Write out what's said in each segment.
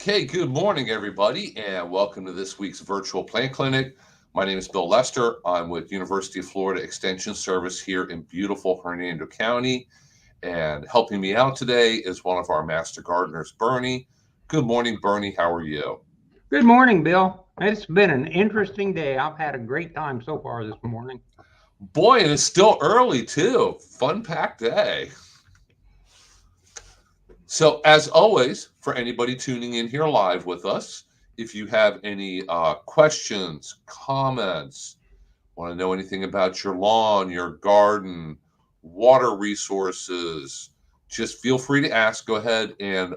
Okay, good morning, everybody, and welcome to this week's virtual plant clinic. My name is Bill Lester. I'm with University of Florida Extension Service here in beautiful Hernando County, and helping me out today is one of our master gardeners, Bernie. Good morning, Bernie. How are you? Good morning, Bill. It's been an interesting day. I've had a great time so far this morning. Boy, and it's still early too. Fun packed day. So, as always, for anybody tuning in here live with us, if you have any questions, comments, want to know anything about your lawn, your garden, water resources, just feel free to ask. Go ahead and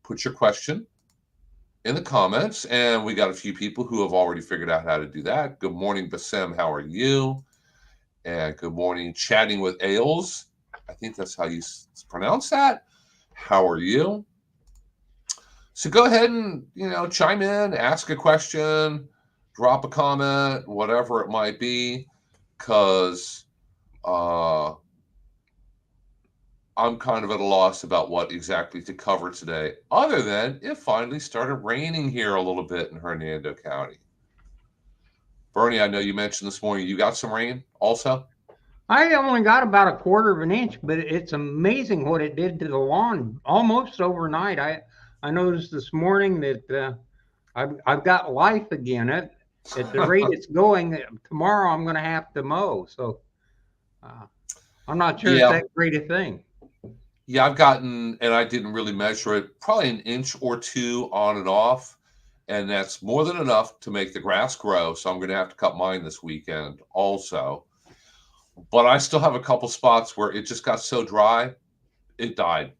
put your question in the comments. And we got a few people who have already figured out how to do that. Good morning, Bassem. How are you? And good morning, Chatting with Ailes. I think that's how you pronounce that. How are you? So go ahead and, chime in, ask a question, drop a comment, whatever it might be, because uh, I'm kind of at a loss about what exactly to cover today, other than it finally started raining here a little bit in Hernando County. Bernie, I know you mentioned this morning you got some rain also. I only got about a quarter of an inch, but it's amazing what it did to the lawn almost overnight. I noticed this morning that I've got life again. At the rate it's going, tomorrow I'm going to have to mow. So uh, I'm not sure it's Yeah, that great a thing. yeah, I've gotten, and I didn't really measure it, probably an inch or two on and off, and that's more than enough to make the grass grow. So I'm going to have to cut mine this weekend also. But I still have a couple spots where it just got so dry, it died,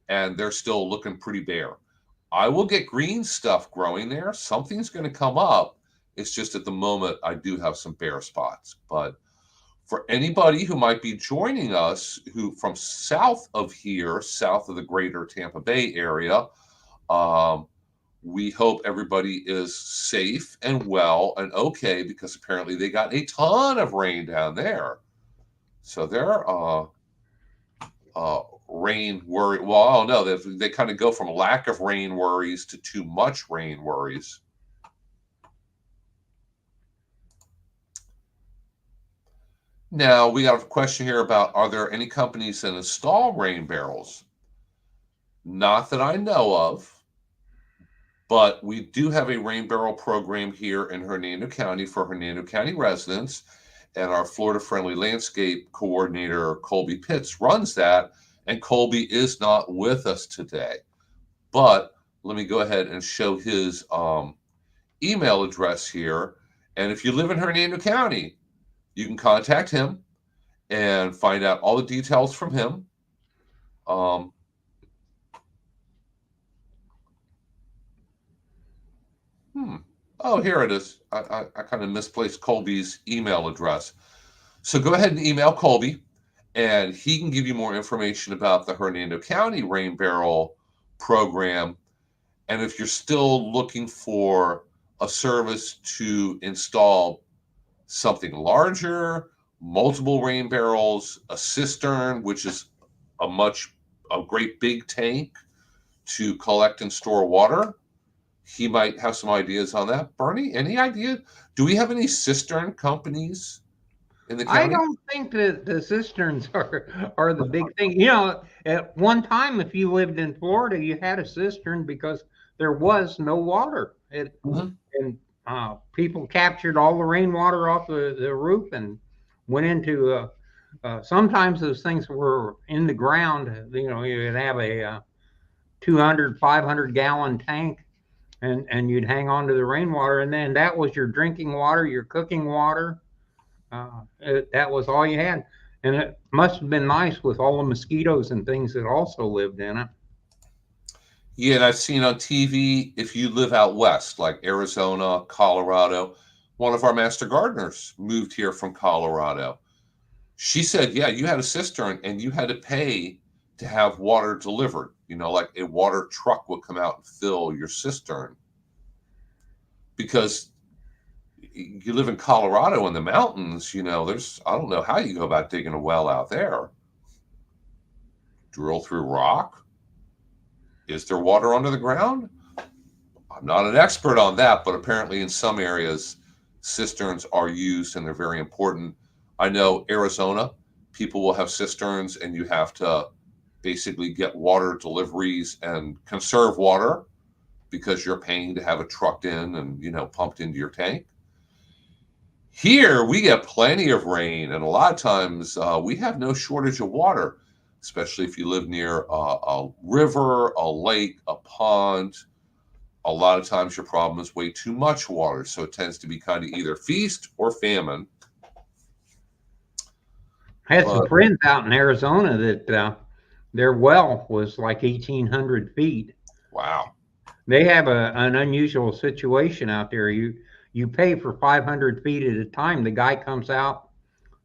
and they're still looking pretty bare. I will get green stuff growing there. Something's going to come up. It's just at the moment I do have some bare spots. But for anybody who might be joining us who from south of here, south of the greater Tampa Bay area, um, we hope everybody is safe and well and okay because apparently they got a ton of rain down there. So they're uh, rain worry. Well, I don't know. They kind of go from lack of rain worries to too much rain worries. Now we got a question here about: are there any companies that install rain barrels? Not that I know of, but we do have a rain barrel program here in Hernando County for Hernando County residents, and our Florida Friendly Landscape Coordinator Colby Pitts runs that. And Colby is not with us today, but let me go ahead and show his email address here. And if you live in Hernando County, you can contact him and find out all the details from him. Um, hmm. Oh, here it is. I kind of misplaced Colby's email address. So go ahead and email Colby, and he can give you more information about the Hernando County Rain Barrel program. And if you're still looking for a service to install something larger, multiple rain barrels, a cistern, which is a great big tank to collect and store water. He might have some ideas on that. Bernie, any idea? Do we have any cistern companies in the I county? don't think that the cisterns are the big thing. At one time, if you lived in Florida, you had a cistern because there was no water. Mhm. And people captured all the rainwater off the roof and went into. Sometimes those things were in the ground. You'd have a 200, 500 gallon tank, and you'd hang on to the rainwater, and then that was your drinking water, your cooking water. That was all you had. And it must have been nice with all the mosquitoes and things that also lived in it. Yeah, and I've seen on TV, if you live out west, like Arizona, Colorado, one of our master gardeners moved here from Colorado. She said, yeah, you had a cistern and you had to pay to have water delivered. Like a water truck would come out and fill your cistern because you live in Colorado in the mountains. I don't know how you go about digging a well out there. Drill through rock? Is there water under the ground? I'm not an expert on that, but apparently in some areas, cisterns are used and they're very important. I know Arizona, people will have cisterns and you have to basically get water deliveries and conserve water because you're paying to have it trucked in and, pumped into your tank. Here, we get plenty of rain, and a lot of times we have no shortage of water, especially if you live near a river, a lake, a pond. A lot of times your problem is way too much water, so it tends to be kind of either feast or famine. I had some But friends out in Arizona that their well was like 1,800 feet. wow, They have an unusual situation out there. You pay for 500 feet at a time. The guy comes out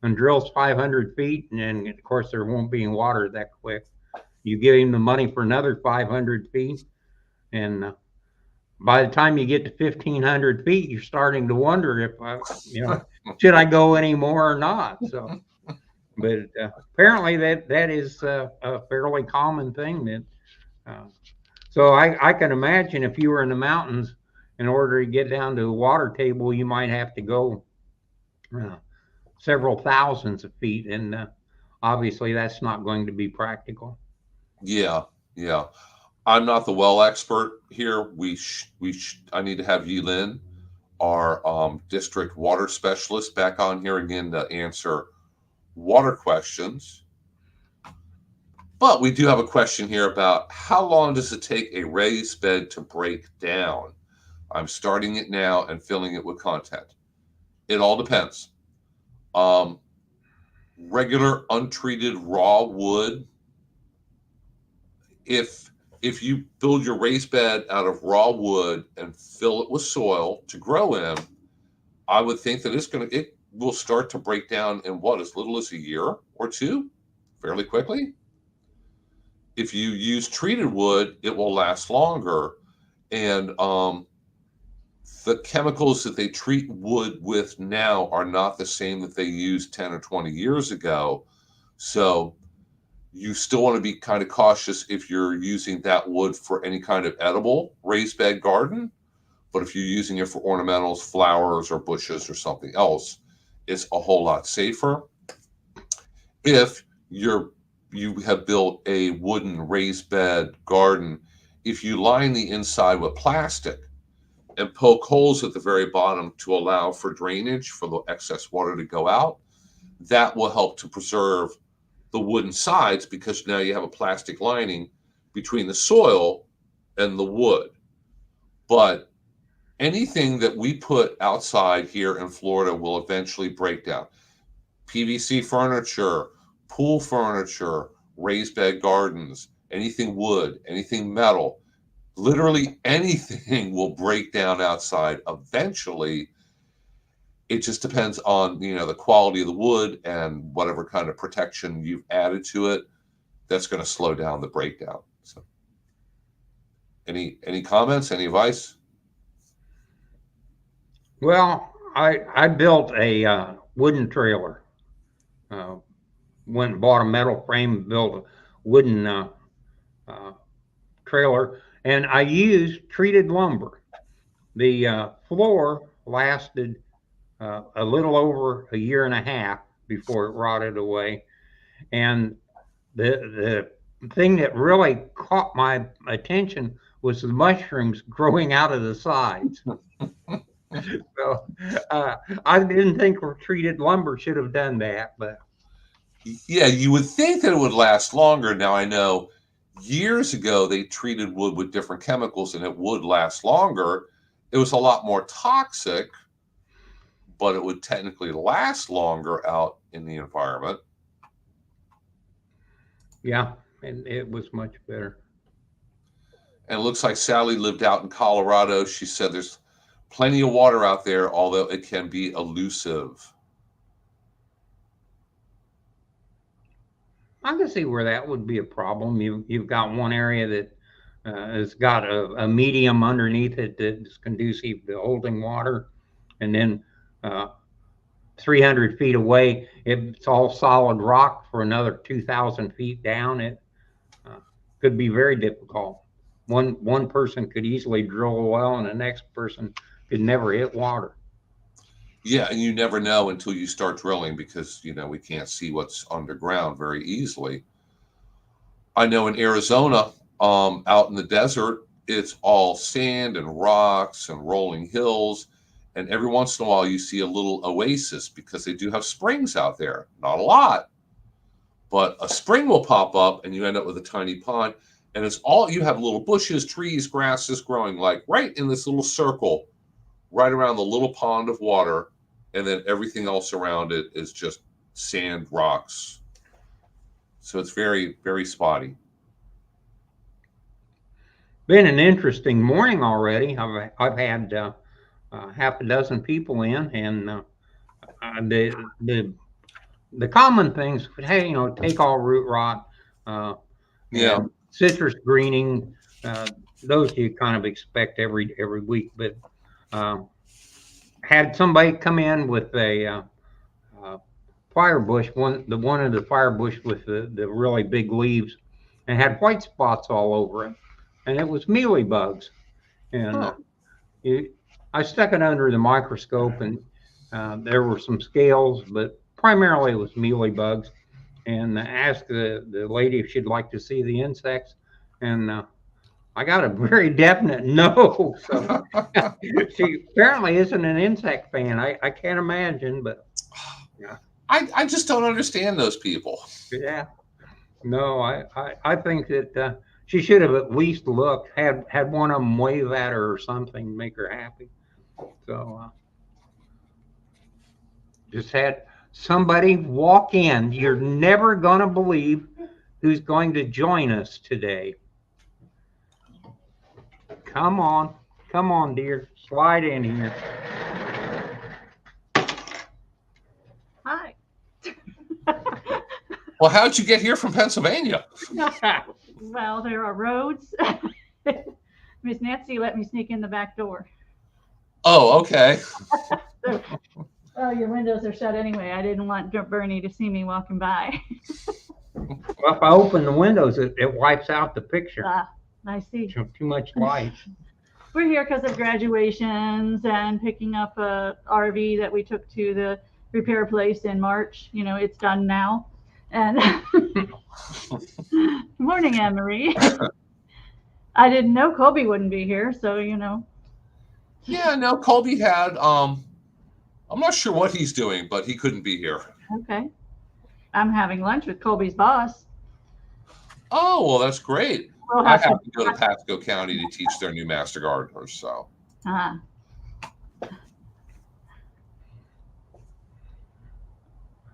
and drills 500 feet, and then of course there won't be any water that quick. You give him the money for another 500 feet, and by the time you get to 1,500 feet, you're starting to wonder if should I go anymore or not. So, but apparently that is a fairly common thing. That so I can imagine if you were in the mountains, in order to get down to the water table, you might have to go uh, several thousands of feet, and obviously that's not going to be practical. yeah, yeah. I'm not the well expert here. I need to have Yilin, our district water specialist, back on here again to answer water questions. But we do have a question here about how long does it take a raised bed to break down? I'm starting it now and filling it with content. It all depends. Um, Regular untreated raw wood, if you build your raised bed out of raw wood and fill it with soil to grow in, I would think that it will start to break down in what, as little as a year or two, fairly quickly. If you use treated wood, it will last longer. And the chemicals that they treat wood with now are not the same that they used 10 or 20 years ago. So you still want to be kind of cautious if you're using that wood for any kind of edible raised bed garden. But if you're using it for ornamentals, flowers, or bushes or something else, it's a whole lot safer. If you have built a wooden raised bed garden, if you line the inside with plastic and poke holes at the very bottom to allow for drainage for the excess water to go out, that will help to preserve the wooden sides because now you have a plastic lining between the soil and the wood. But anything that we put outside here in Florida will eventually break down. PVC furniture, pool furniture, raised bed gardens, anything wood, anything metal, literally anything will break down outside eventually. It just depends on the quality of the wood and whatever kind of protection you've added to it. That's going to slow down the breakdown. So, any comments? Any advice? Well, I built a wooden trailer. Uh, Went and bought a metal frame, built a wooden uh, trailer, and I used treated lumber. The floor lasted a little over a year and a half before it rotted away. And the thing that really caught my attention was the mushrooms growing out of the sides. So I didn't think treated lumber should have done that, but Yeah, you would think that it would last longer. Now, I know years ago they treated wood with different chemicals and it would last longer. It was a lot more toxic, but it would technically last longer out in the environment. yeah, and it was much better. And it looks like Sally lived out in Colorado. She said there's plenty of water out there, although it can be elusive. I can see where that would be a problem. You've got one area that has got a medium underneath it that is conducive to holding water, and then uh, 300 feet away, it's all solid rock for another 2,000 feet down. It uh, could be very difficult. One person could easily drill a well, and the next person could never hit water. Yeah, and you never know until you start drilling because we can't see what's underground very easily. I know in Arizona, out in the desert, it's all sand and rocks and rolling hills. And every once in a while, you see a little oasis because they do have springs out there. Not a lot, but a spring will pop up and you end up with a tiny pond. And it's all you have little bushes, trees, grasses growing like right in this little circle, right around the little pond of water. And then everything else around it is just sand, rocks. So it's very, very spotty. Been an interesting morning already. I've had half a dozen people in, and the common things, hey, take all root rot, uh, Yeah. and citrus greening. Those you kind of expect every week, but uh, had somebody come in with a uh, fire bush, one of the fire bush with the really big leaves, and had white spots all over it, and it was mealy bugs. And Huh. it, I stuck it under the microscope, and there were some scales, but primarily it was mealy bugs. And I asked the lady if she'd like to see the insects, and I got a very definite no. So she apparently isn't an insect fan. I can't imagine, but yeah, I just don't understand those people. yeah. No, I think that she should have at least looked, had one of them wave at her or something, make her happy. So just had somebody walk in. You're never going to believe who's going to join us today. Come on. Come on, dear. Slide in here. Hi. Well, how'd you get here from Pennsylvania? Well, there are roads. Miss Nancy let me sneak in the back door. Oh, okay. So, well, your windows are shut anyway. I didn't want Bernie to see me walking by. Well, if I open the windows, it wipes out the picture. I see. Too much light. We're here because of graduations and picking up a RV that we took to the repair place in March. It's done now. And good morning, Anne Marie. I didn't know Colby wouldn't be here, so Yeah, no, Colby had I'm not sure what he's doing, but he couldn't be here. Okay. I'm having lunch with Colby's boss. Oh, well, that's great. We'll I have have to go to Pasco County to teach their new master gardeners, so.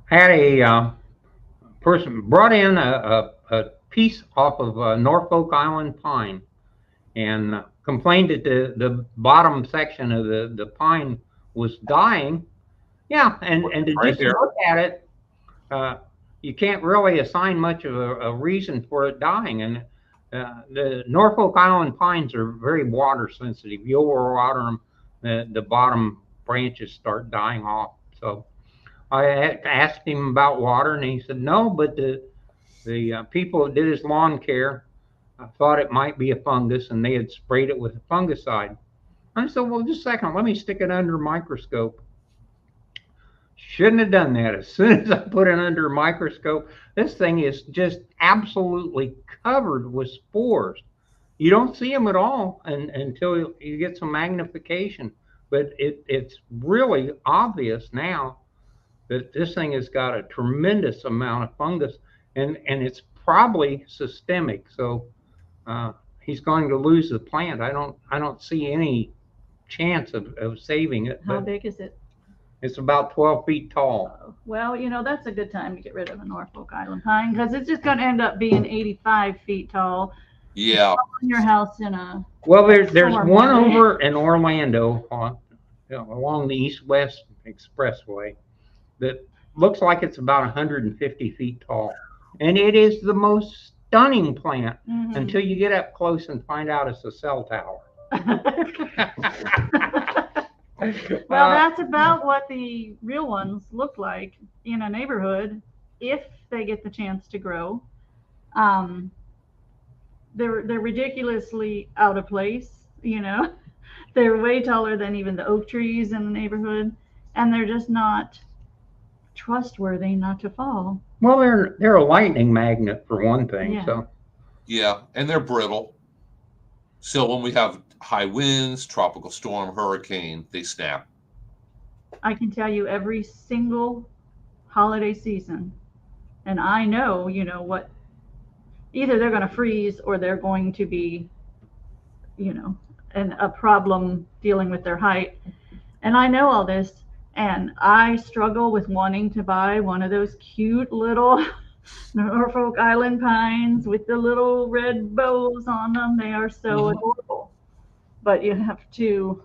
Had a person brought in a piece off of Norfolk Island pine and complained that the bottom section of the pine was dying. Yeah, and to Right just here. look at it, you can't really assign much of a reason for it dying. And the Norfolk Island pines are very water sensitive. You overwater them, the bottom branches start dying off. So I asked him about water, and he said no, but the people that did his lawn care thought it might be a fungus, and they had sprayed it with a fungicide. I said, well, just a second, let me stick it under a microscope. Shouldn't have done that. As soon as I put it under a microscope, this thing is just absolutely covered with spores. You don't see them at all until you get some magnification, but it's really obvious now that this thing has got a tremendous amount of fungus, and it's probably systemic. So he's going to lose the plant. I don't see any chance of saving it. How big is it? It's about 12 feet tall. Well, that's a good time to get rid of a Norfolk Island pine because it's just going to end up being 85 feet tall. Yeah. In your house in a. Well, there's one over in Orlando along the east-west expressway that looks like it's about 150 feet tall. And it is the most stunning plant until you get up close and find out it's a cell tower. Well, that's about what the real ones look like in a neighborhood if they get the chance to grow. they're ridiculously out of place, you know. They're way taller than even the oak trees in the neighborhood, and they're just not trustworthy not to fall. Well, they're a lightning magnet for one thing. Yeah. So Yeah, and they're brittle. So when we have high winds, tropical storm, hurricane, they snap. I can tell you every single holiday season, and I know, what either they're going to freeze or they're going to be, a problem dealing with their height. And I know all this, and I struggle with wanting to buy one of those cute little Norfolk Island pines with the little red bows on them. They are so adorable. But you have to,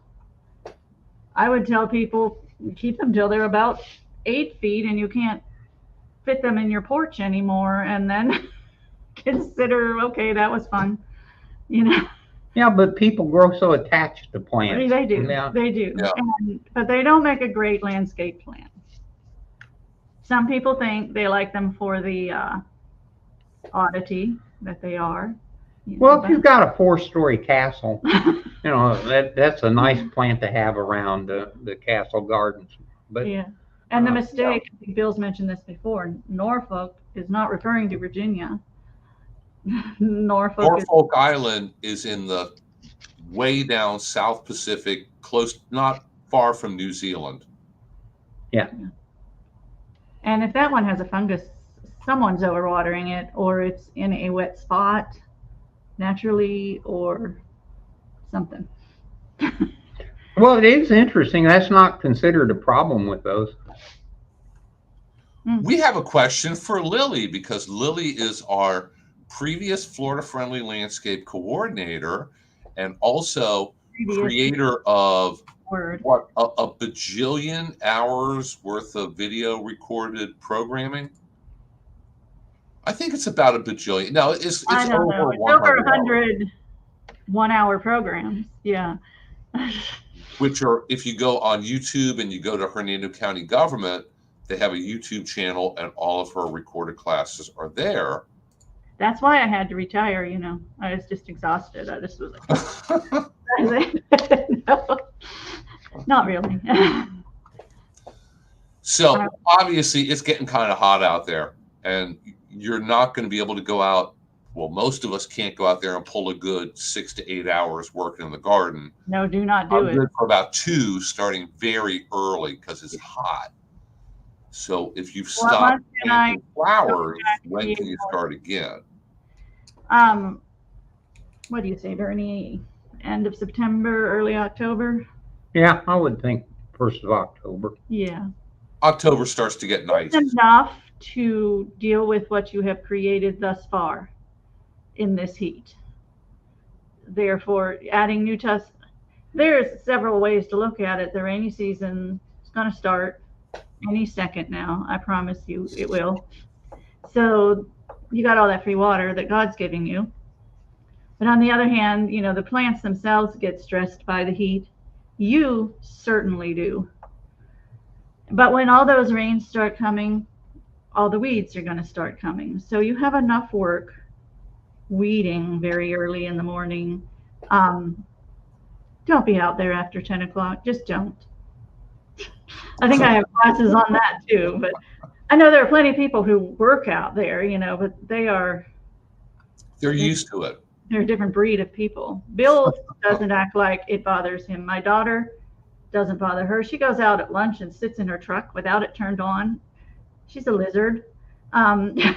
I would tell people, keep them till they're about 8 feet, and you can't fit them in your porch anymore, and then consider, okay, that was fun. yeah, but people grow so attached to plants. They do. Yeah. They do. Yeah. But they don't make a great landscape plant. Some people think they like them for the oddity that they are. Well, if you've got a 4-story castle, that's a nice plant to have around the castle gardens. But yeah. And the mistake, I think Bill's mentioned this before, Norfolk is not referring to Virginia. Norfolk Island is in the way down South Pacific, close, not far from New Zealand. Yeah. And if that one has a fungus, someone's overwatering it, or it's in a wet spot naturally, or something. Well, it is interesting. That's not considered a problem with those. We have a question for Lily, because Lily is our previous Florida-friendly landscape coordinator and also creator of what, a bajillion hours worth of video recorded programming. I think it's about a bajillion. No, it's I don't know. It's over 100 1-hour programs. Yeah. Which are, if you go on YouTube and you go to Hernando County Government, they have a YouTube channel, and all of her recorded classes are there. That's why I had to retire. I was just exhausted. I just was like, no, not really. So obviously, it's getting kind of hot out there, and you're not going to be able to go out. Well, most of us can't go out there and pull a good 6 to 8 hours working in the garden. No, do not do it. Good for about 2, starting very early because it's hot. So if you've stopped planting flowers, when can you start again? What do you say, Bernie? End of September, early October? Yeah, I would think 1st of October. Yeah. October starts to get nice. It's enough to deal with what you have created thus far in this heat. Therefore, adding new tests, there's several ways to look at it. The rainy season is going to start any second now. I promise you it will. So you got all that free water that God's giving you. But on the other hand, the plants themselves get stressed by the heat. You certainly do. But when all those rains start coming, all the weeds are going to start coming. So you have enough work weeding very early in the morning. Don't be out there after 10 o'clock. Just don't. I think I have classes on that too, but I know there are plenty of people who work out there, but they're used to it. They're a different breed of people. Bill doesn't act like it bothers him. My daughter doesn't bother her. She goes out at lunch and sits in her truck without it turned on. She's a lizard. My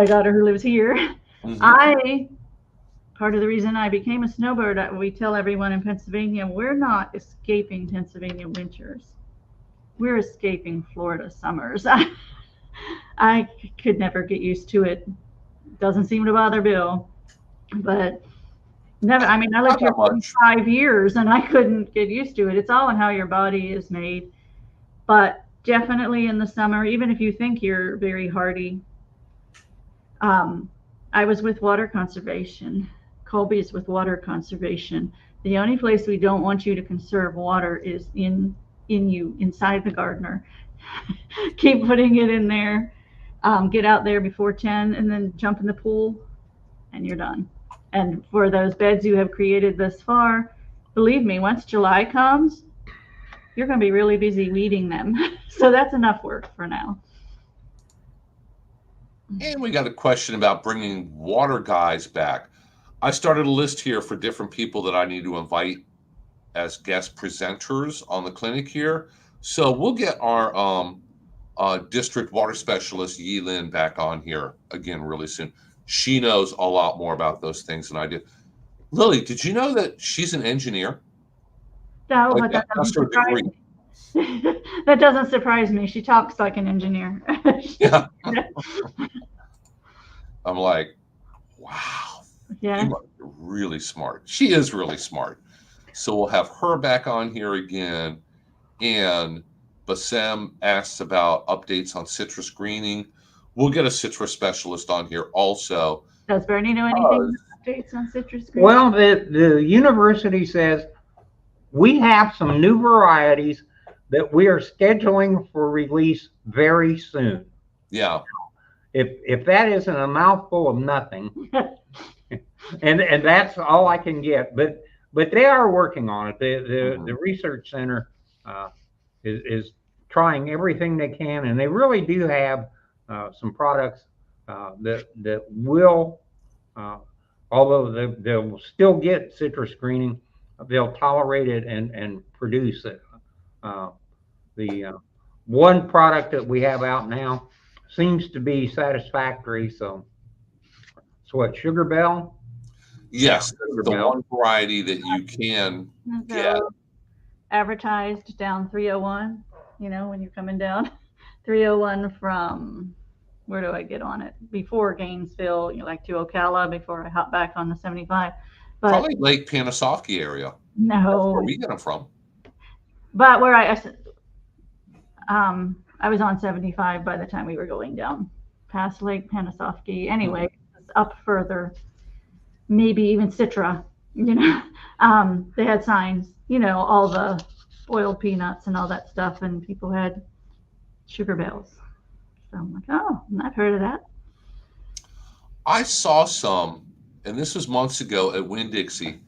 daughter who lives here. Part of the reason I became a snowbird, we tell everyone in Pennsylvania, we're not escaping Pennsylvania winters. We're escaping Florida summers. I could never get used to it. Doesn't seem to bother Bill. But never, I lived here for 5 years and I couldn't get used to it. It's all in how your body is made. But definitely in the summer, even if you think you're very hardy, I was with water conservation. Colby's with water conservation. The only place we don't want you to conserve water is in you, inside the gardener. Keep putting it in there. Get out there before 10 and then jump in the pool and you're done. And for those beds you have created thus far, believe me, once July comes, you're going to be really busy weeding them. So that's enough work for now. And we got a question about bringing water guys back. I started a list here for different people that I need to invite as guest presenters on the clinic here. So we'll get our district water specialist, Yi Lin, back on here again really soon. She knows a lot more about those things than I do. Lily, did you know that she's an engineer? No, Like, but that that's doesn't her surprise degree. me. That doesn't surprise me. She talks like an engineer. Yeah. I'm like, wow, Yeah. you must be really smart. She is really smart. So we'll have her back on here again. And Bassem asks about updates on citrus greening. We'll get a citrus specialist on here also. Does Bernie know anything about updates on citrus green? Well, the university says we have some new varieties that we are scheduling for release very soon. Yeah. If that isn't a mouthful of nothing, and that's all I can get, but they are working on it. The research center is trying everything they can, and they really do have some products that will, although they'll still get citrus greening, they'll tolerate it and produce it. The one product that we have out now seems to be satisfactory. So what, Sugar Bell? Yes, Sugar the Bell. one variety that you can get. Advertised down 301, you know, when you're coming down 301 from, where do I get on it? Before Gainesville, you know, like to Ocala before I hop back on the 75. But Probably Lake Panasoffkee area. That's no, where we get them from. but where I was on 75 by the time we were going down past Lake Panasoffkee. Anyway, it's up further, maybe even Citra, you know. They had signs, you know, all the boiled peanuts and all that stuff, and people had Sugar Bells. So I'm like, oh, I've heard of that. I saw some, and this was months ago at Winn-Dixie,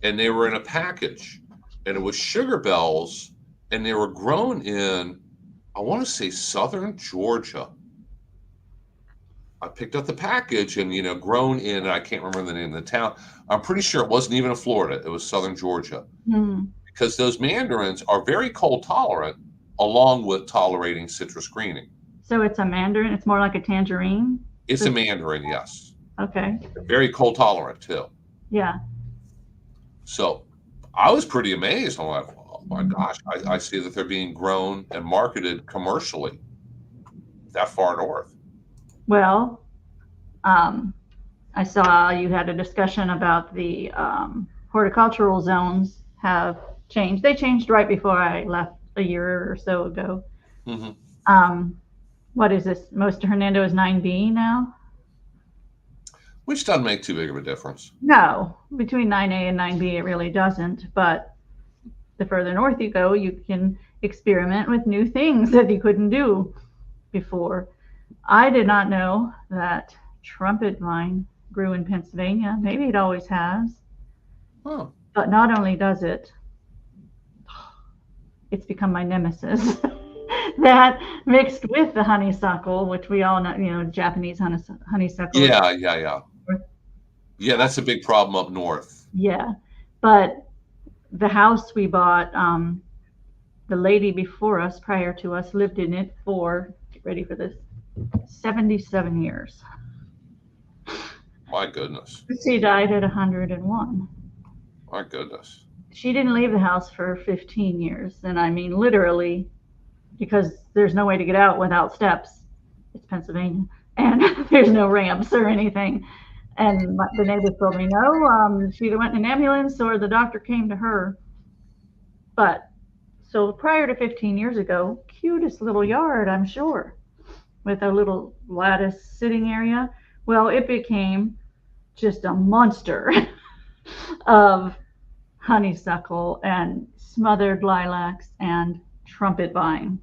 and they were in a package, and it was Sugar Bells, and they were grown in, I want to say, southern Georgia. I picked up the package and, you know, grown in, I can't remember the name of the town. I'm pretty sure it wasn't even in Florida. It was southern Georgia. Because those mandarins are very cold tolerant, along with tolerating citrus greening. So it's a mandarin. It's more like a tangerine. It's a mandarin, yes. Okay. Very cold tolerant, too. Yeah. So I was pretty amazed. I'm like, oh my gosh, I see that they're being grown and marketed commercially that far north. Well, I saw you had a discussion about the horticultural zones have changed. They changed right before I left a year or so ago. What is this? Most of Hernando is 9B now? Which doesn't make too big of a difference. No, between 9A and 9B, it really doesn't. But the further north you go, you can experiment with new things that you couldn't do before. I did not know that trumpet vine grew in Pennsylvania. Maybe it always has. Oh. But not only does it, it's become my nemesis. That mixed with the honeysuckle, which we all know, you know, Japanese honeysuckle. Yeah. Yeah, that's a big problem up north. Yeah. But the house we bought, the lady before us, prior to us, lived in it for, get ready for this, 77 years. My goodness. She died at 101. My goodness. She didn't leave the house for 15 years. And I mean, literally, because there's no way to get out without steps. It's Pennsylvania. And there's no ramps or anything. And the neighbors told me, no, she either went in an ambulance or the doctor came to her. But so prior to 15 years ago, cutest little yard, I'm sure, with a little lattice sitting area. Well, it became just a monster of honeysuckle and smothered lilacs and trumpet vine.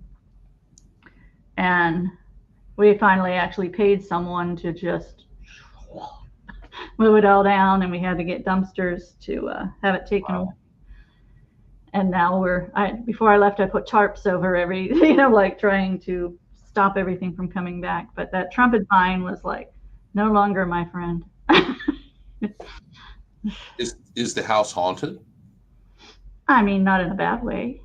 And we finally actually paid someone to just move it all down, and we had to get dumpsters to have it taken away. And now before I left, I put tarps over every, like trying to stop everything from coming back. But that trumpet vine was like, no longer my friend. Is the house haunted? I mean, not in a bad way.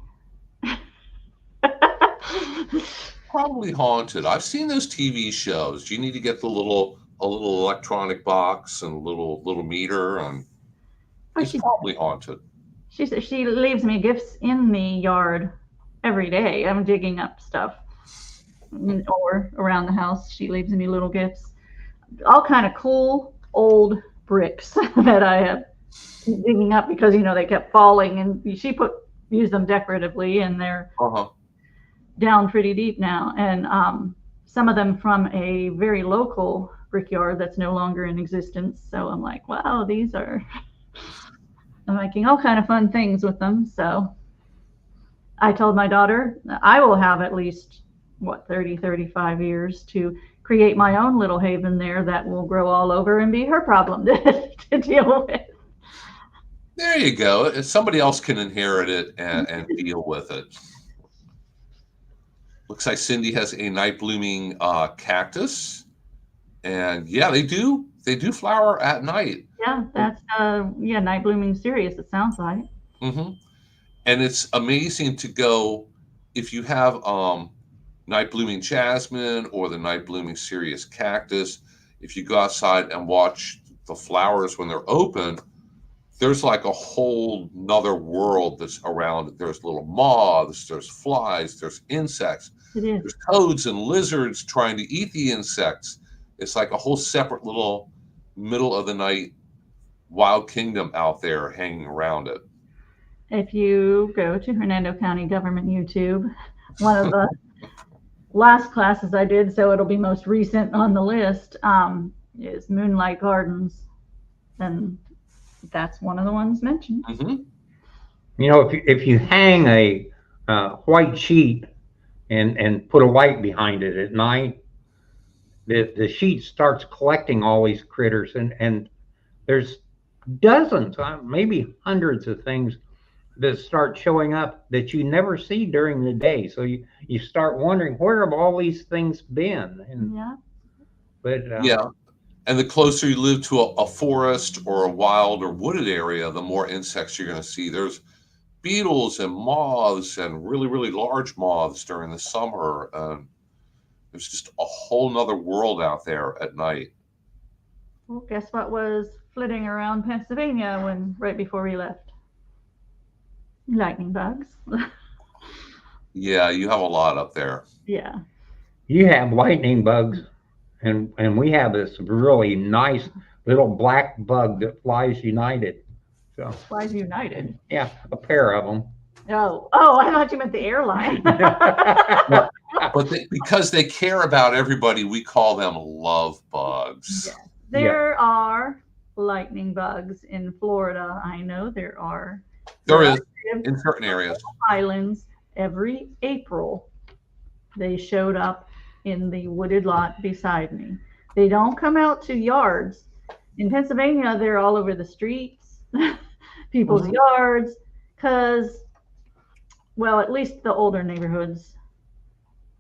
Probably haunted. I've seen those TV shows. You need to get a little electronic box and a little meter, and it's probably haunted. She leaves me gifts in the yard every day. I'm digging up stuff, or around the house. She leaves me little gifts, all kind of cool old bricks that I have digging up because they kept falling, and she used them decoratively, and they're down pretty deep now. And some of them from a very local brickyard that's no longer in existence. So I'm like, wow, I'm making all kind of fun things with them. So I told my daughter I will have at least 30, 35 years to create my own little haven there that will grow all over and be her problem to deal with. There you go. Somebody else can inherit it and deal with it. Looks like Cindy has a night blooming cactus, and yeah, they do flower at night. Yeah, that's night blooming cereus, it sounds like. Mm-hmm. And it's amazing to go if you have night blooming jasmine or the night blooming cereus cactus. If you go outside and watch the flowers when they're open, there's like a whole nother world that's around it. There's little moths, there's flies, there's insects. There's toads and lizards trying to eat the insects. It's like a whole separate little middle of the night wild kingdom out there hanging around it. If you go to Hernando County Government YouTube, one of the last classes I did, so it'll be most recent on the list, is Moonlight Gardens. And that's one of the ones mentioned. Mm-hmm. If you hang a white sheet and put a light behind it at night, the sheet starts collecting all these critters, and there's dozens, maybe hundreds of things that start showing up that you never see during the day. So you start wondering, where have all these things been? And the closer you live to a forest or a wild or wooded area, the more insects you're going to see. There's beetles and moths and really, really large moths during the summer. There's just a whole nother world out there at night. Well, guess what was flitting around Pennsylvania right before we left? Lightning bugs. Yeah, you have a lot up there. Yeah. You have lightning bugs, and we have this really nice little black bug that flies united. So Flies United? Yeah, a pair of them. Oh, I thought you meant the airline. But because they care about everybody, we call them love bugs. Yes. There are lightning bugs in Florida. I know there are. There is in certain areas. Islands. Every April, they showed up in the wooded lot beside me. They don't come out to yards. In Pennsylvania, they're all over the streets, people's yards, because, well, at least the older neighborhoods,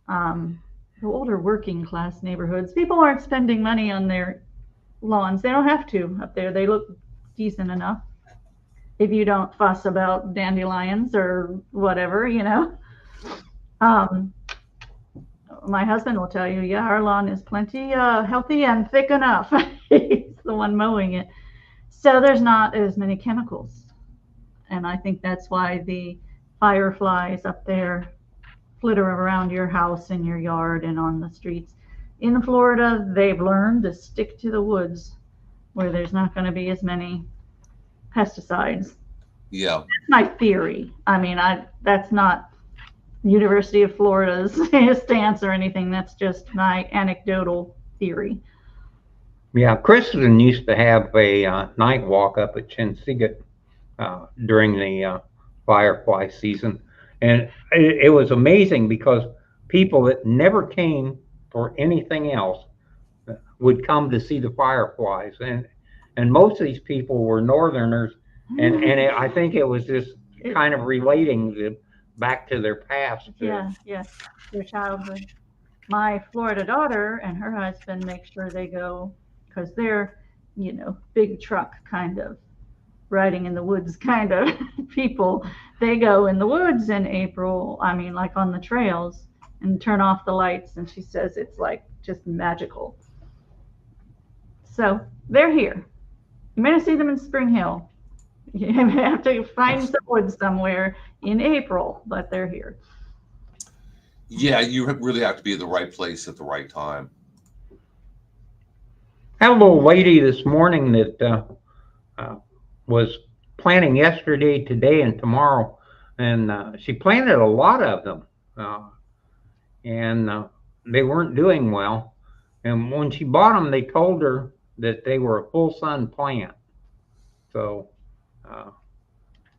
the older working class neighborhoods, people aren't spending money on their lawns. They don't have to up there. They look decent enough if you don't fuss about dandelions or whatever, My husband will tell you, our lawn is plenty healthy and thick enough. He's the one mowing it. So there's not as many chemicals. And I think that's why the fireflies up there flitter around your house and your yard and on the streets. In Florida, they've learned to stick to the woods where there's not going to be as many pesticides. Yeah. That's my theory. I mean, that's not University of Florida's stance or anything. That's just my anecdotal theory. Yeah, Kristen used to have a night walk up at Chinsigat during the firefly season. And it was amazing because people that never came for anything else would come to see the fireflies. And and most of these people were Northerners, and I think it was just kind of relating back to their past. Yeah, their childhood. My Florida daughter and her husband make sure they go because they're, big truck kind of riding in the woods kind of people. They go in the woods in April, I mean, like on the trails, and turn off the lights. And she says it's like just magical. So they're here. You may not see them in Spring Hill. You have to find some woods somewhere in April, but they're here. Yeah, you really have to be at the right place at the right time. I had a little lady this morning that was planting yesterday, today, and tomorrow, and she planted a lot of them, and they weren't doing well. And when she bought them, they told her that they were a full sun plant. So,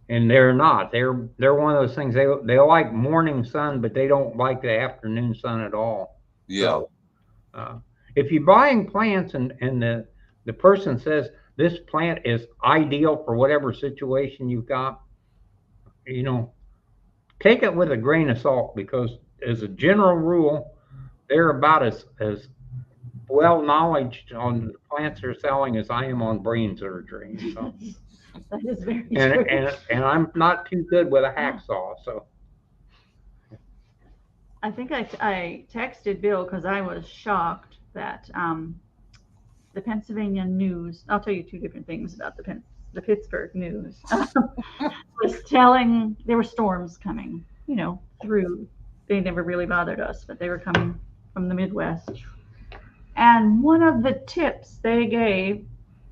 and they're not. They're one of those things. They like morning sun, but they don't like the afternoon sun at all. Yeah. So, if you're buying plants and the person says this plant is ideal for whatever situation you've got, take it with a grain of salt, because as a general rule, they're about as well knowledged on the plants they're selling as I am on brain surgery. So. That is very true. And I'm not too good with a hacksaw, so. I think I texted Bill because I was shocked that the Pennsylvania News, I'll tell you two different things about the Pittsburgh News, was telling there were storms coming, through. They never really bothered us, but they were coming from the Midwest. And one of the tips they gave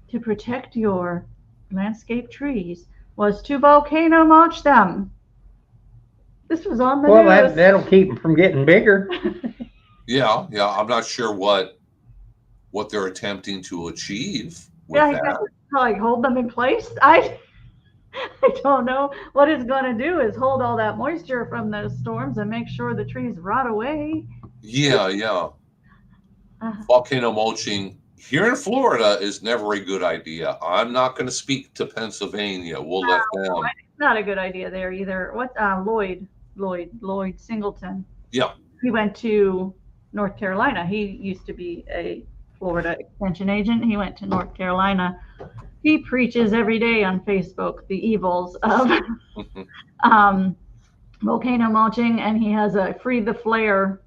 to protect your landscape trees was to volcano mulch them. This was on the news. Well, that'll keep them from getting bigger. Yeah. I'm not sure what they're attempting to achieve with that. Like hold them in place. I don't know. What it's going to do is hold all that moisture from those storms and make sure the trees rot away. Yeah. Volcano mulching here in Florida is never a good idea. I'm not going to speak to Pennsylvania. We'll let them. It's not a good idea there either. What Lloyd Singleton? Yeah. He went to North Carolina. He used to be a Florida extension agent. He went to North Carolina. He preaches every day on Facebook the evils of volcano mulching, and he has a Free the Flare.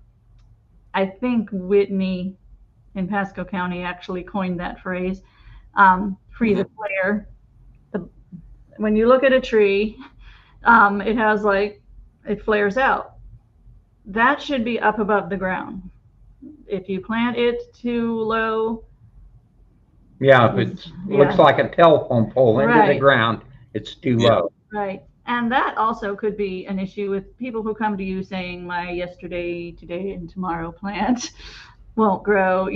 I think Whitney in Pasco County actually coined that phrase, free the flare. When you look at a tree, it has it flares out. That should be up above the ground. If you plant it too low. Yeah, if it looks like a telephone pole into the ground, it's too low. Right. And that also could be an issue with people who come to you saying my yesterday, today, and tomorrow plant won't grow,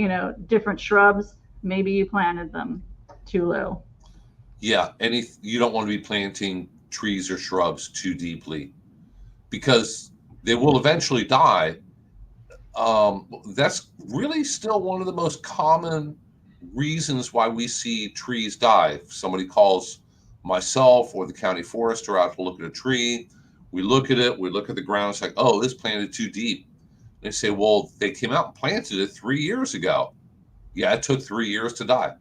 different shrubs. Maybe you planted them too low. Yeah, you don't want to be planting trees or shrubs too deeply because they will eventually die. That's really still one of the most common reasons why we see trees die. If somebody calls myself or the county forester out to look at a tree, we look at it, we look at the ground, it's like, oh, this planted too deep. They say, well, they came out and planted it 3 years ago. Yeah, it took 3 years to die.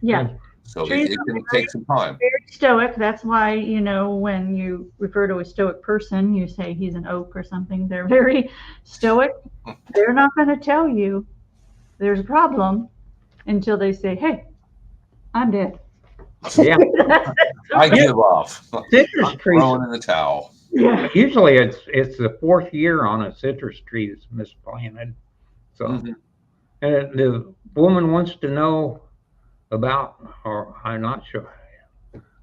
Yeah. So it can take some time. Very stoic. That's why, when you refer to a stoic person, you say he's an oak or something. They're very stoic. They're not going to tell you there's a problem until they say, hey, I'm dead. Yeah. I give up. Citrus trees, throwing in the towel. Yeah. Usually it's the fourth year on a citrus tree that's misplanted. So, and the woman wants to know about, or I'm not sure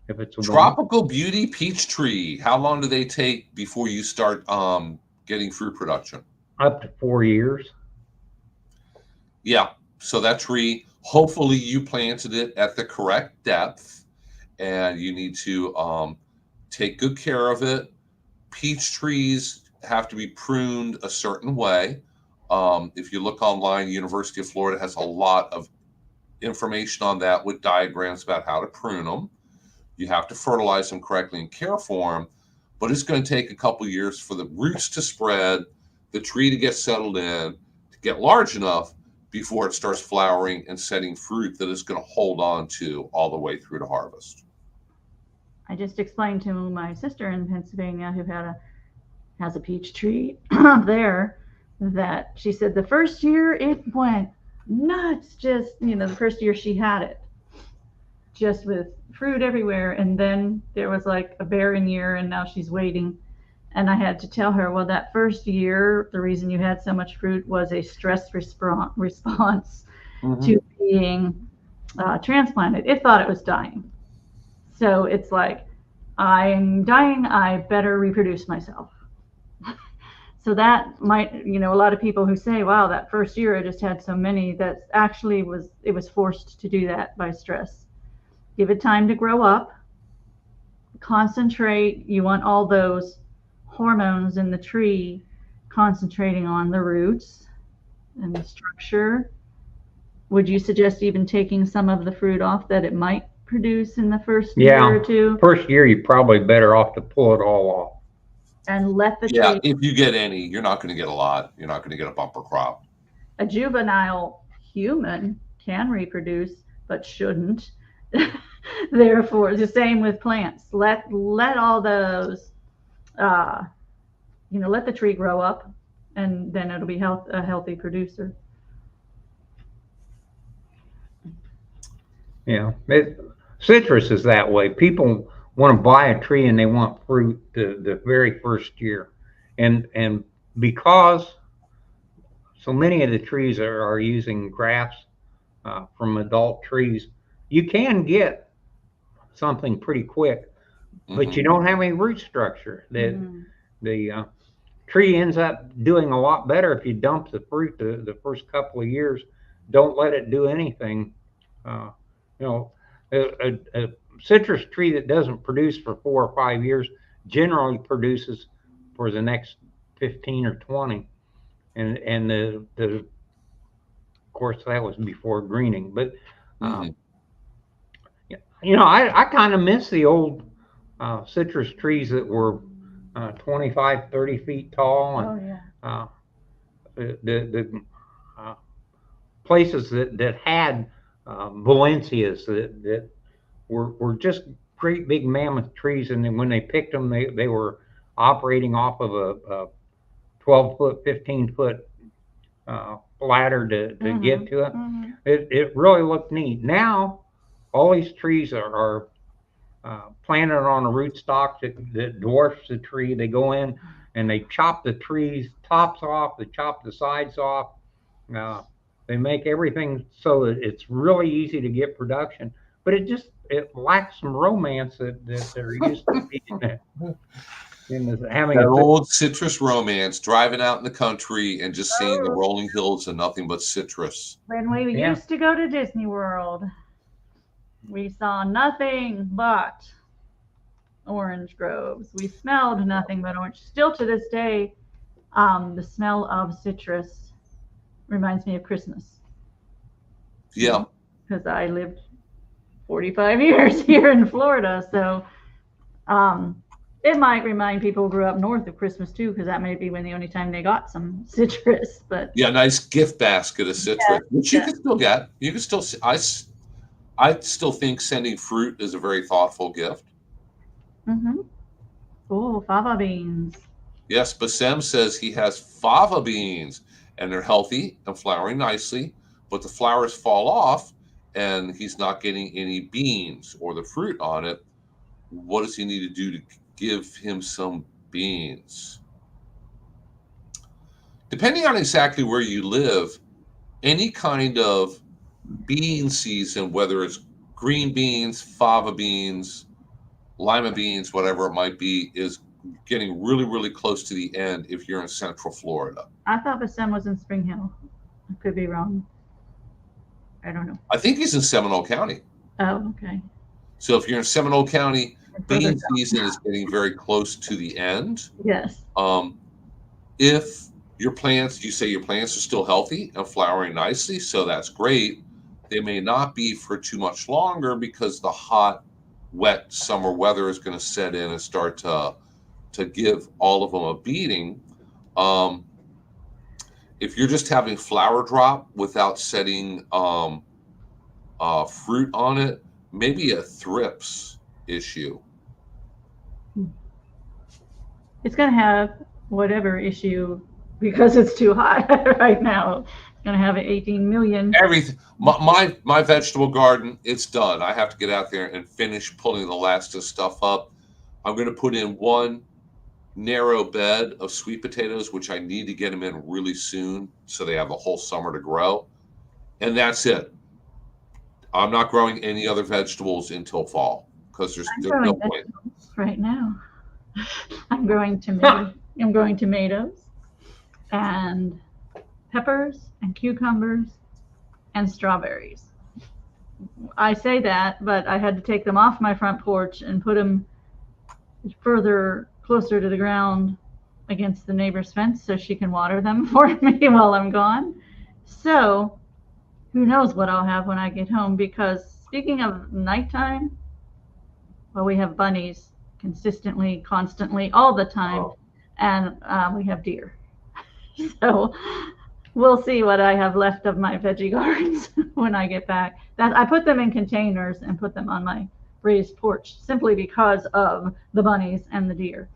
if it's a tropical beauty peach tree. How long do they take before you start getting fruit production? Up to 4 years. Yeah. So that tree, hopefully you planted it at the correct depth, and you need to take good care of it. Peach trees have to be pruned a certain way. If you look online, University of Florida has a lot of information on that with diagrams about how to prune them. You have to fertilize them correctly and care for them, but it's going to take a couple of years for the roots to spread, the tree to get settled in, to get large enough before it starts flowering and setting fruit that is going to hold on to all the way through to harvest. I just explained to my sister in Pennsylvania who has a peach tree there, that she said the first year it went nuts, just, the first year she had it, just with fruit everywhere. And then there was like a barren year, and now she's waiting. And I had to tell her, well, that first year, the reason you had so much fruit was a stress response to being transplanted. It thought it was dying. So it's like, I'm dying, I better reproduce myself. So that might, a lot of people who say, wow, that first year I just had so many, that actually it was forced to do that by stress. Give it time to grow up, concentrate. You want all those hormones in the tree concentrating on the roots and the structure. Would you suggest even taking some of the fruit off that it might produce in the first year or two? First year, you're probably better off to pull it all off. And let the Yeah, tree. if you get any, you're not going to get a lot. You're not going to get a bumper crop. A juvenile human can reproduce, but shouldn't. Therefore, the same with plants. Let all those, let the tree grow up, and then it'll be a healthy producer. Yeah, citrus is that way. People want to buy a tree and they want fruit the very first year, and because so many of the trees are using grafts from adult trees, you can get something pretty quick, but you don't have any root structure. The tree ends up doing a lot better if you dump the fruit the first couple of years. Don't let it do anything. A citrus tree that doesn't produce for 4 or 5 years generally produces for the next 15 or 20, and the of course that was before greening, but I kind of miss the old citrus trees that were 25, 30 feet tall, and the places that had Valencias that were just great big mammoth trees, and then when they picked them, they were operating off of a 12-foot, 15-foot ladder to get to it. It really looked neat. Now all these trees are planted on a rootstock that dwarfs the tree. They go in and they chop the trees tops off, they chop the sides off. They make everything so that it's really easy to get production, but it lacks some romance that they're used to being having that old citrus romance, driving out in the country and just seeing the rolling hills and nothing but citrus. When we used to go to Disney World, we saw nothing but orange groves. We smelled nothing but orange. Still to this day, the smell of citrus reminds me of Christmas. Yeah. Because I lived 45 years here in Florida. So it might remind people who grew up north of Christmas too, because that may be the only time they got some citrus. But yeah, nice gift basket of citrus, which you can still get. You can still, I still think sending fruit is a very thoughtful gift. Oh, fava beans. Yes, Bassem says he has fava beans, and they're healthy and flowering nicely, but the flowers fall off and he's not getting any beans or the fruit on it. What does he need to do to give him some beans? Depending on exactly where you live, any kind of bean season, whether it's green beans, fava beans, lima beans, whatever it might be, is getting really, really close to the end if you're in Central Florida. I thought Bassem was in Spring Hill. I could be wrong. I don't know. I think he's in Seminole County. Oh, okay. So if you're in Seminole County, bean season is getting very close to the end. Yes. If your plants, you say your plants are still healthy and flowering nicely, so that's great. They may not be for too much longer because the hot, wet summer weather is going to set in and start to give all of them a beating. Um, if you're just having flower drop without setting fruit on it, maybe a thrips issue. It's going to have whatever issue because it's too hot right now. It's going to have 18 million. Everything. My vegetable garden, it's done. I have to get out there and finish pulling the last of stuff up. I'm going to put in one narrow bed of sweet potatoes, which I need to get them in really soon so they have a whole summer to grow. And that's it. I'm not growing any other vegetables until fall because there's no point. Right now. I'm growing tomatoes. I'm growing tomatoes and peppers and cucumbers and strawberries. I say that, but I had to take them off my front porch and put them further closer to the ground against the neighbor's fence so she can water them for me while I'm gone. So who knows what I'll have when I get home, because speaking of nighttime, well, we have bunnies consistently, constantly, all the time. Oh. And we have deer. So we'll see what I have left of my veggie gardens when I get back. That I put them in containers and put them on my raised porch simply because of the bunnies and the deer.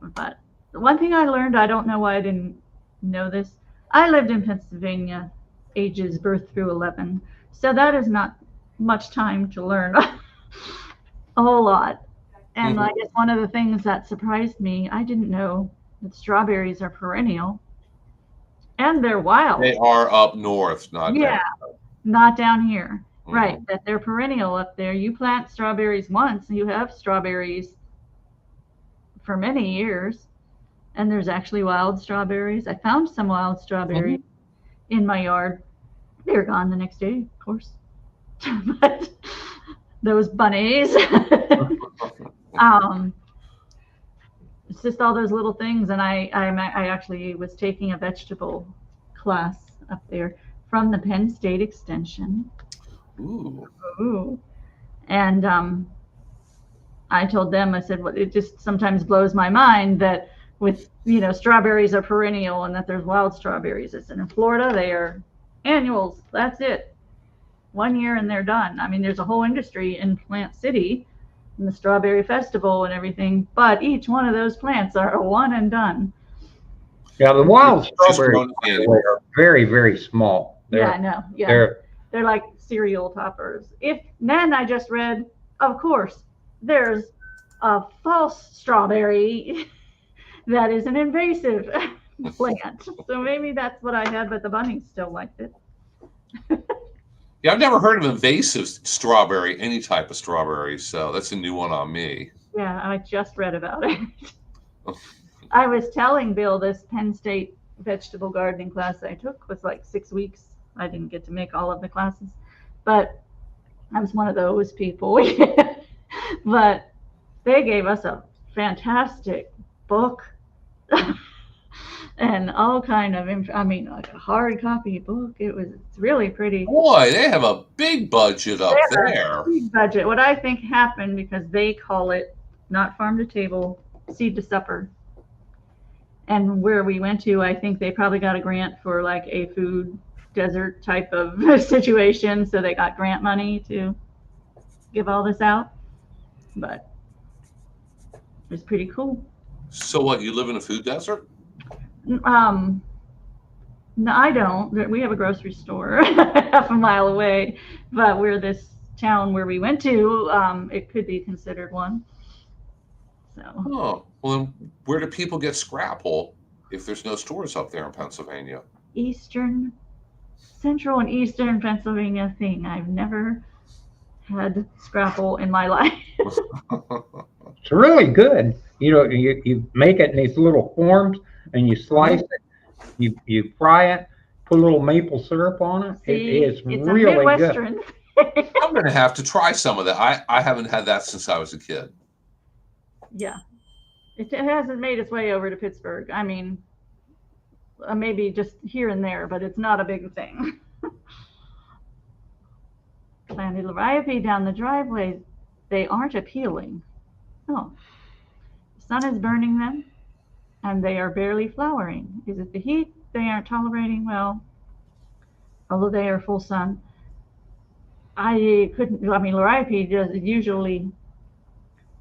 But one thing I learned, I don't know why I didn't know this. I lived in Pennsylvania, ages birth through 11. So that is not much time to learn a whole lot. And I guess one of the things that surprised me, I didn't know that strawberries are perennial and they're wild. They are up north, not down. Not down here. Right, that they're perennial up there. You plant strawberries once, you have strawberries for many years. And there's actually wild strawberries. I found some wild strawberries in my yard. They were gone the next day, of course. But those bunnies. It's just all those little things. And I actually was taking a vegetable class up there from the Penn State Extension. Ooh. And I told them, I said, well, it just sometimes blows my mind that with, strawberries are perennial and that there's wild strawberries. It's in Florida, they are annuals. That's it. 1 year and they're done. I mean, there's a whole industry in Plant City and the Strawberry Festival and everything, but each one of those plants are a one and done. Yeah, the wild strawberries are very, very small. I know. Yeah, they're like cereal toppers. Then I just read, of course, there's a false strawberry that is an invasive plant. So maybe that's what I had, but the bunnies still liked it. Yeah, I've never heard of invasive strawberry, any type of strawberry, so that's a new one on me. Yeah, I just read about it. I was telling Bill this Penn State vegetable gardening class I took was like 6 weeks. I didn't get to make all of the classes, but I was one of those people. But they gave us a fantastic book and all kind of, like a hard copy book. It's really pretty. Boy, they have a big budget up there. Big budget. What I think happened, because they call it not farm to table, seed to supper. And where we went to, I think they probably got a grant for like a food desert type of situation. So they got grant money to give all this out. But it's pretty cool. So what, you live in a food desert? No, I don't. We have a grocery store half a mile away, but we're this town where we went to, it could be considered one. So. Oh, well, then where do people get scrapple if there's no stores up there in Pennsylvania? Central and Eastern Pennsylvania thing. I've never had scrapple in my life. It's really good. You make it in these little forms and you slice it, you fry it, put a little maple syrup on it. It's really a Midwestern good. I'm going to have to try some of that. I haven't had that since I was a kid. Yeah. It hasn't made its way over to Pittsburgh. I mean, maybe just here and there, but it's not a big thing. planted liriape down the driveway, they aren't appealing. No, the sun is burning them, and they are barely flowering. Is it the heat they aren't tolerating? Well, although they are full sun, I couldn't. I mean, liriape does usually.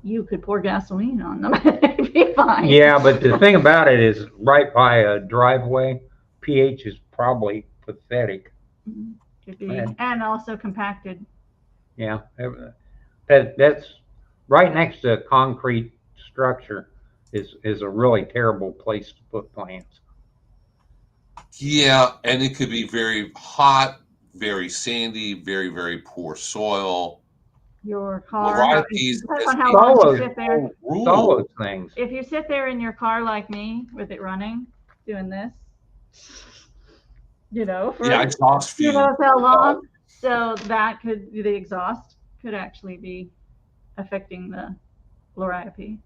You could pour gasoline on them; it'd be fine. Yeah, but the thing about it is, right by a driveway, pH is probably pathetic. Could be, and also compacted. Yeah, that's right next to a concrete structure is a really terrible place to put plants. Yeah, and it could be very hot, very sandy, very, very poor soil. Your car. Varieties Depends on how long you sit there. All those things. If you sit there in your car like me with it running, doing this, for exhaust fumes. How long? So that the exhaust could actually be affecting the liriape.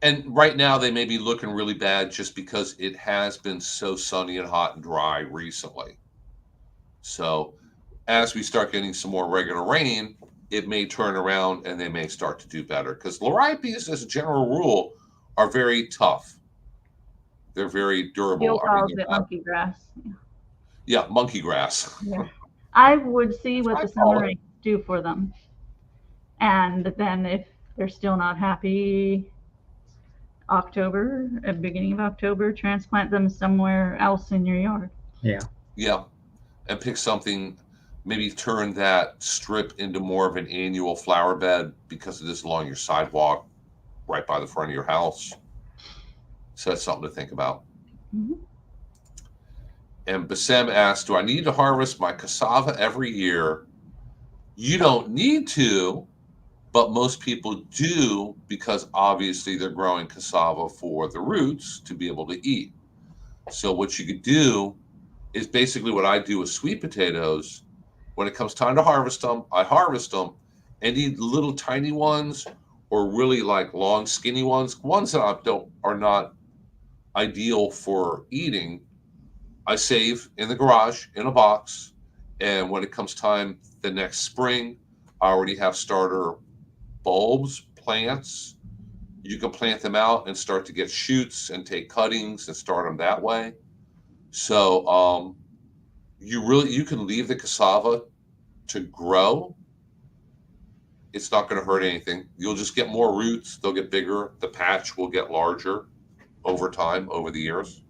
And right now they may be looking really bad just because it has been so sunny and hot and dry recently. So as we start getting some more regular rain, it may turn around and they may start to do better, because liriapes, as a general rule, are very tough. They're very durable. You'll call it monkey grass. Yeah, monkey grass. Yeah. I would see what the summer rains do for them. And then if they're still not happy, beginning of October, transplant them somewhere else in your yard. Yeah. Yeah. And pick something, maybe turn that strip into more of an annual flower bed, because it is along your sidewalk right by the front of your house. So that's something to think about. Mm-hmm. And Bassem asked, do I need to harvest my cassava every year? You don't need to, but most people do, because obviously they're growing cassava for the roots to be able to eat. So what you could do is basically what I do with sweet potatoes. When it comes time to harvest them, I harvest them. Any little tiny ones, or really like long skinny ones that are not ideal for eating, I save in the garage in a box. And when it comes time the next spring, I already have starter bulbs, plants. You can plant them out and start to get shoots and take cuttings and start them that way. So you can leave the cassava to grow. It's not going to hurt anything. You'll just get more roots. They'll get bigger. The patch will get larger over time, over the years.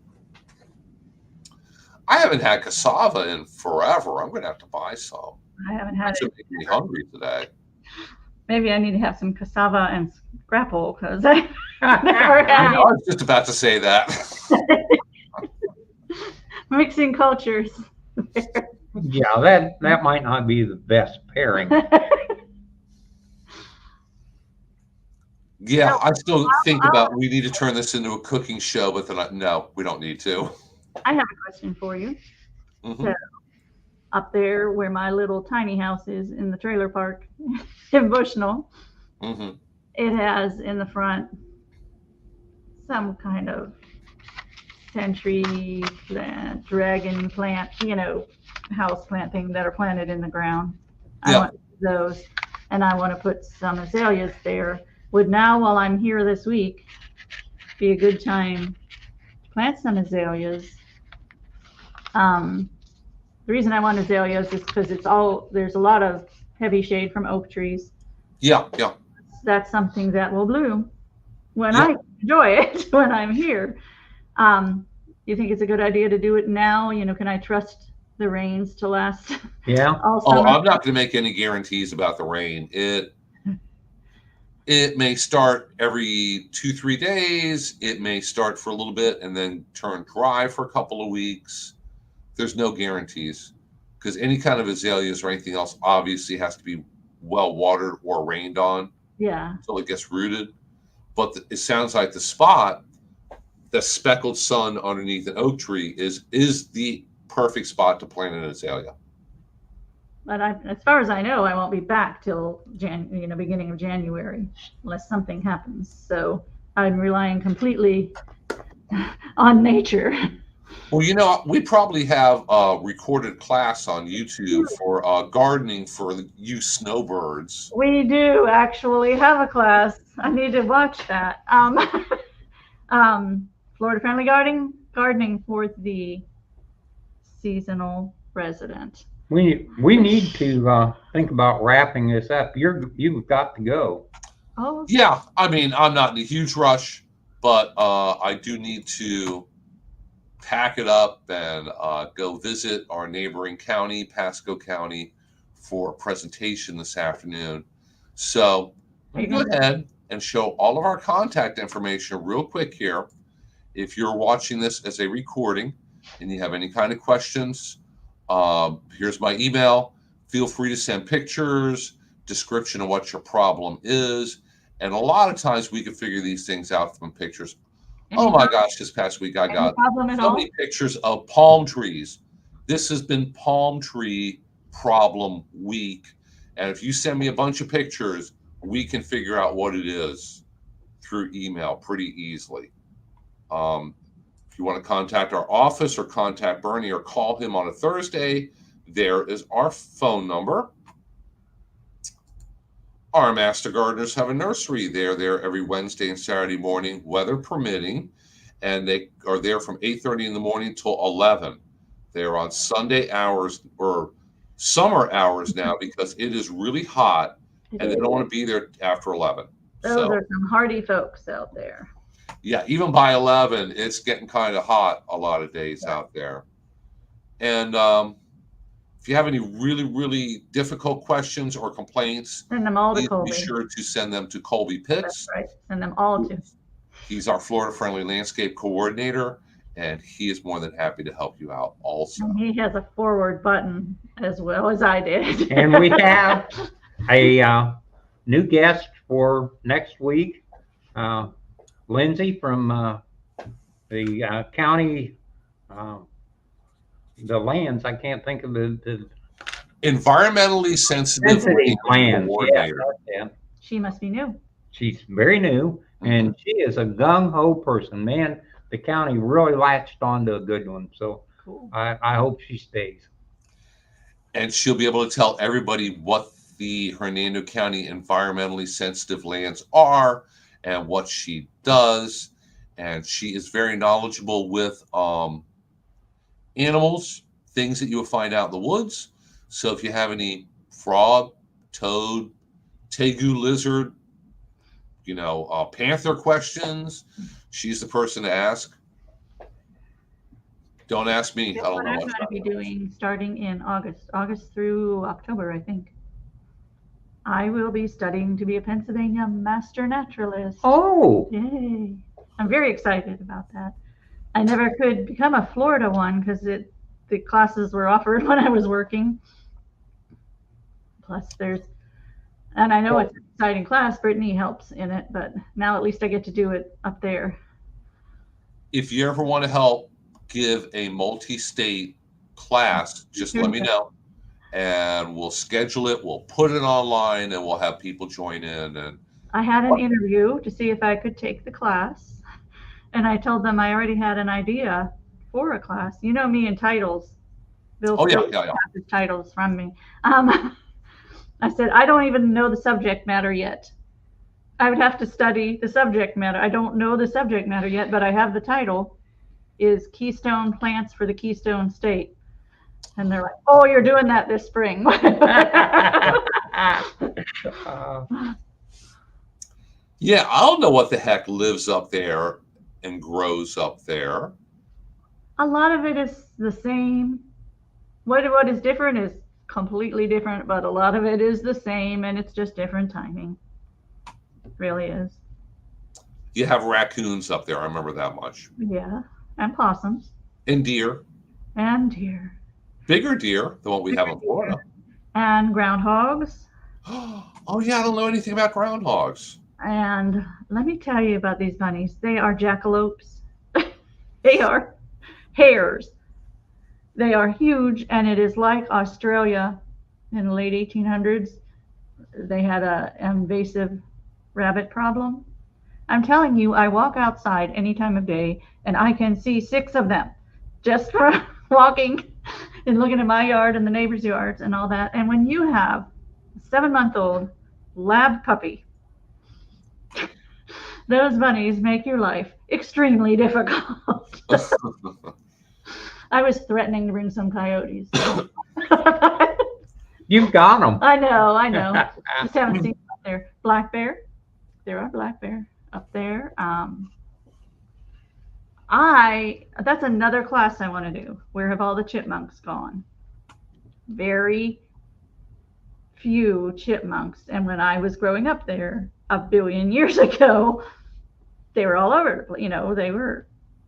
I haven't had cassava in forever. I'm going to have to buy some. I haven't had it. Making me hungry today. Maybe I need to have some cassava and scrapple, because I never had I was just about to say that. Mixing cultures. Yeah, that might not be the best pairing. Yeah, I still think about, we need to turn this into a cooking show, but then no, we don't need to. I have a question for you. Mm-hmm. So, up there where my little tiny house is in the trailer park in Bushnell, mm-hmm. It has in the front some kind of century plant, dragon plant, house plant thing that are planted in the ground. Yeah. I want those, and I want to put some azaleas there. Would now, while I'm here this week, be a good time to plant some azaleas? The reason I want azaleas is because there's a lot of heavy shade from oak trees. Yeah. That's something that will bloom when I enjoy it, when I'm here. You think it's a good idea to do it now? Can I trust the rains to last? Yeah. all summer? I'm not going to make any guarantees about the rain. It may start every 2-3 days. It may start for a little bit and then turn dry for a couple of weeks. There's no guarantees, because any kind of azaleas or anything else obviously has to be well watered or rained on. Yeah. Until it gets rooted. But it sounds like the spot, the speckled sun underneath an oak tree, is the perfect spot to plant an azalea. But as far as I know, I won't be back till beginning of January, unless something happens. So I'm relying completely on nature. Well, we probably have a recorded class on YouTube for gardening for you snowbirds. We do actually have a class. I need to watch that. Florida friendly gardening for the seasonal resident. We need to think about wrapping this up. You've got to go. Oh, Yeah, I mean, I'm not in a huge rush, but I do need to pack it up and go visit our neighboring county, Pasco County, for a presentation this afternoon. So let me go ahead and show all of our contact information real quick here. If you're watching this as a recording and you have any kind of questions, here's my email. Feel free to send pictures, description of what your problem is. And a lot of times we can figure these things out from pictures. Oh my gosh, this past week I got so many pictures of palm trees. This has been palm tree problem week. And if you send me a bunch of pictures, we can figure out what it is through email pretty easily. If you want to contact our office or contact Bernie or call him on a Thursday, there is our phone number. Our master gardeners have a nursery. They're there every Wednesday and Saturday morning, weather permitting, and they are there from 8:30 in the morning till 11. They're on Sunday hours or summer hours now because it is really hot, and they don't want to be there after 11. Those are some hardy folks out there. Yeah, even by 11, it's getting kind of hot a lot of days out there. And if you have any really, really difficult questions or complaints, send them all to Colby. Be sure to send them to Colby Pitts. That's right. Send them all to. He's our Florida Friendly Landscape Coordinator, and he is more than happy to help you out also. And he has a forward button as well as I did. And we have a new guest for next week, Lindsay from the county, the lands. I can't think of the environmentally sensitive lands. Yeah. She must be new. She's very new, and she is a gung-ho person. Man, the county really latched onto a good one. So cool. I hope she stays. And she'll be able to tell everybody what the Hernando County environmentally sensitive lands are and what she does. And she is very knowledgeable with animals, things that you will find out in the woods. So if you have any frog, toad, tegu lizard, panther questions, she's the person to ask. Don't ask me. That's what I'm going to be doing starting in August through October, I think. I will be studying to be a Pennsylvania master naturalist. Oh! Yay. I'm very excited about that. I never could become a Florida one because the classes were offered when I was working. Plus and I know it's an exciting class. Brittany helps in it, but now at least I get to do it up there. If you ever want to help give a multi-state class, just let me know. And we'll schedule it. We'll put it online, and we'll have people join in. And I had an interview to see if I could take the class, and I told them I already had an idea for a class. You know me and titles. Bill yeah. His titles from me. I said I don't even know the subject matter yet. I would have to study the subject matter. I don't know the subject matter yet, but I have the title. Is Keystone Plants for the Keystone State. And they're like, oh, you're doing that this spring. Yeah, I don't know what the heck lives up there and grows up there. A lot of it is the same. What is different is completely different, but a lot of it is the same, and it's just different timing. It really is. You have raccoons up there. I remember that much. Yeah, and possums. And deer. And deer. Bigger deer than what we have in Florida. And groundhogs. Oh, yeah, I don't know anything about groundhogs. And let me tell you about these bunnies. They are jackalopes. They are hares. They are huge, and it is like Australia in the late 1800s. They had an invasive rabbit problem. I'm telling you, I walk outside any time of day, and I can see 6 of them just for walking and looking at my yard and the neighbors' yards and all that. And when you have a 7-month-old lab puppy, those bunnies make your life extremely difficult. I was threatening to bring some coyotes. You've got them. I know. Just haven't seen them up there. Black bear. There are black bear up there. That's another class I want to do. Where have all the chipmunks gone? Very few chipmunks. And when I was growing up there a billion years ago, they were all over, they were.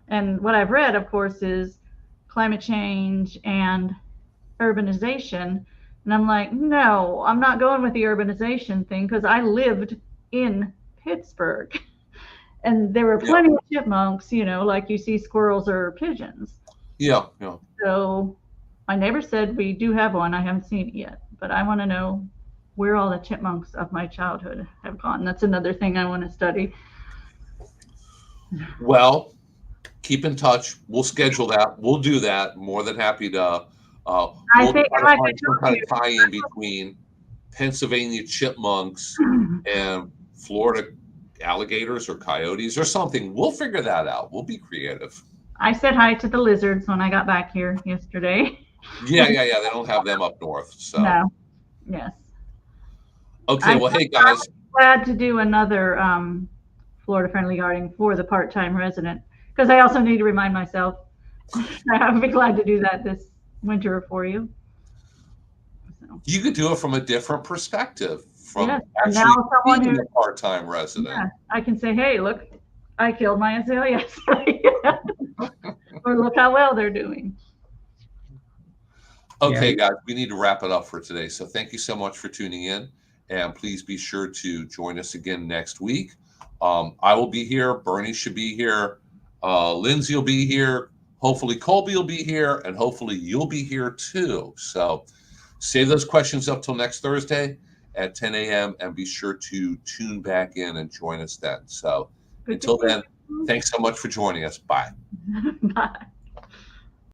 And what I've read, of course, is climate change and urbanization. And I'm like, no, I'm not going with the urbanization thing, because I lived in Pittsburgh. And there were plenty of chipmunks, like you see squirrels or pigeons. Yeah. So my neighbor said we do have one. I haven't seen it yet, but I want to know where all the chipmunks of my childhood have gone. That's another thing I want to study. Well, keep in touch. We'll schedule that. We'll do that. More than happy to. I think try to find some kind of tie-in between Pennsylvania chipmunks and Florida alligators or coyotes or something. We'll figure that out. We'll be creative. I said hi to the lizards when I got back here yesterday. Yeah. They don't have them up north. So no. Yes. Okay. Well, hey guys. I'm glad to do another Florida friendly gardening for the part-time resident, because I also need to remind myself. I'll be glad to do that this winter for you. So. You could do it from a different perspective, from actually someone being a part-time resident. Yeah, I can say, hey, look, I killed my azaleas. Or look how well they're doing. Okay, guys, we need to wrap it up for today. So thank you so much for tuning in. And please be sure to join us again next week. I will be here. Bernie should be here. Lindsay will be here. Hopefully Colby will be here. And hopefully you'll be here too. So save those questions up till next Thursday at 10 a.m. and be sure to tune back in and join us then. So until then, thanks so much for joining us. Bye. Bye.